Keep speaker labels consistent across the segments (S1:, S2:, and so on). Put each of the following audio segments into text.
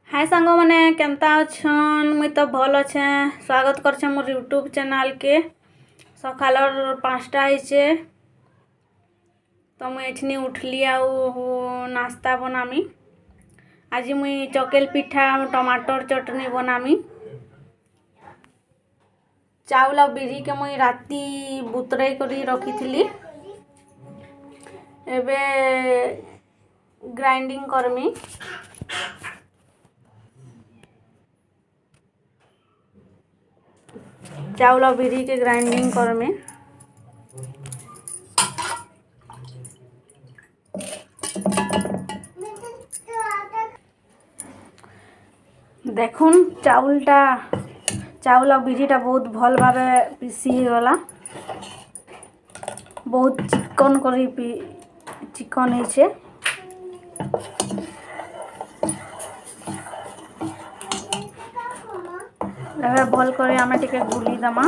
S1: हाय सांग मैंने केमता अच्छन मुई तो भल अच्छे। स्वागत करछे मोर यूट्यूब चैनल के। सकालर 5टा होइछे तो मुई एठनी उठली आउ नाश्ता बनामी। आज मुई चकेल पिठा टमाटर चटनी बनामी। चाउल और बिरी के मुई राती बुतराई करी रखी। एबे ग्राइंडिंग करमी। चाउल और बिरी के ग्राइंडिंग करमी। देखुन चाउल और बिरीटा बहुत भल भावे पिसी गला। बहुत चिकन करी चिकन है। एबे भल करे आमे टिके गुली दमा।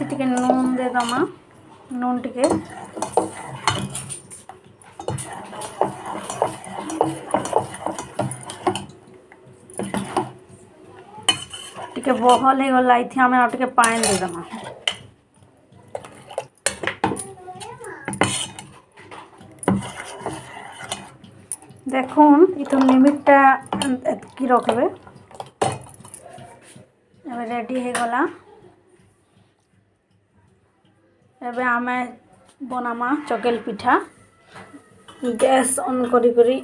S1: टिके नून दे दमा। नून टिके टिके बहल हो गला। इथे आमे और टिके पानी दे दमा। देखुन इथु लिमिटटा एतकी रखबे। एबे रेडी हो गला। एबे आमे बनामा चकेल पिठा। गैस ऑन करी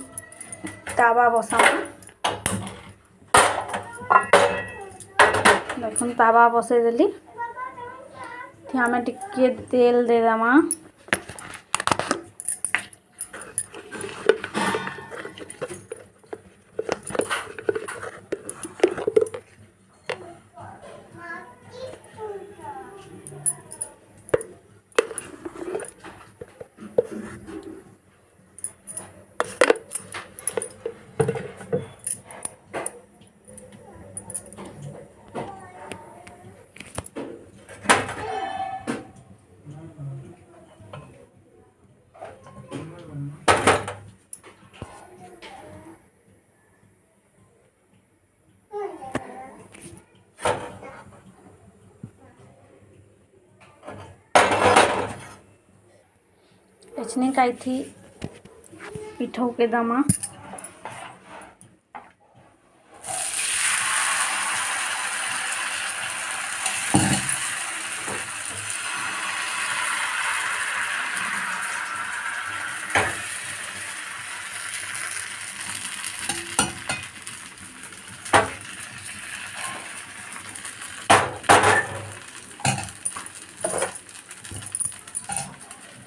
S1: तावा बसामा। देखुन तावा बसे देली। थी आमे टिके तेल दे दमा। एचने काई थी पिठो के दमा।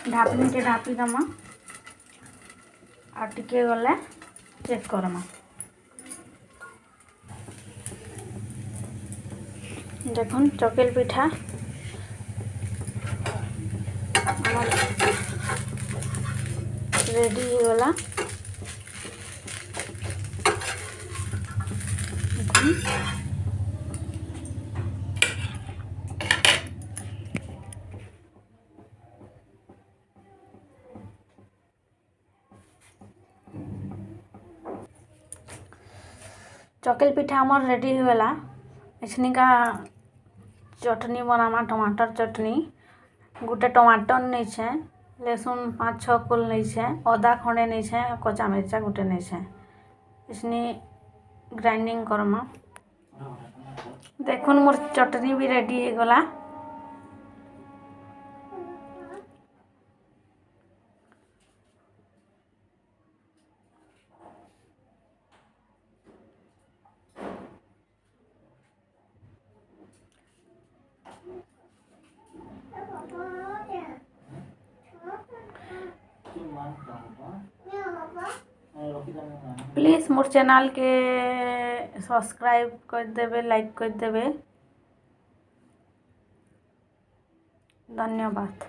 S1: ढापनी टे ढापी दमा और टिके गले चेक करमा। देखुन चकेल पिठा रेडी हो गला। चकेल पिठा हमार रेडी हो गला। इसनी का चटनी बनामा टमाटर चटनी। गोटे टमाटर नहीं छे, लहसुन 5-6 कुल नहीं छे, अदा खंडे नहीं छे, कच्चा मिर्चा गोटे नहीं छे। इसनी ग्राइंडिंग करमा। देखुन मोर चटनी भी रेडी हो गला। प्लीज मोर चैनल के सब्सक्राइब कर देबे, लाइक कर देबे। धन्यवाद।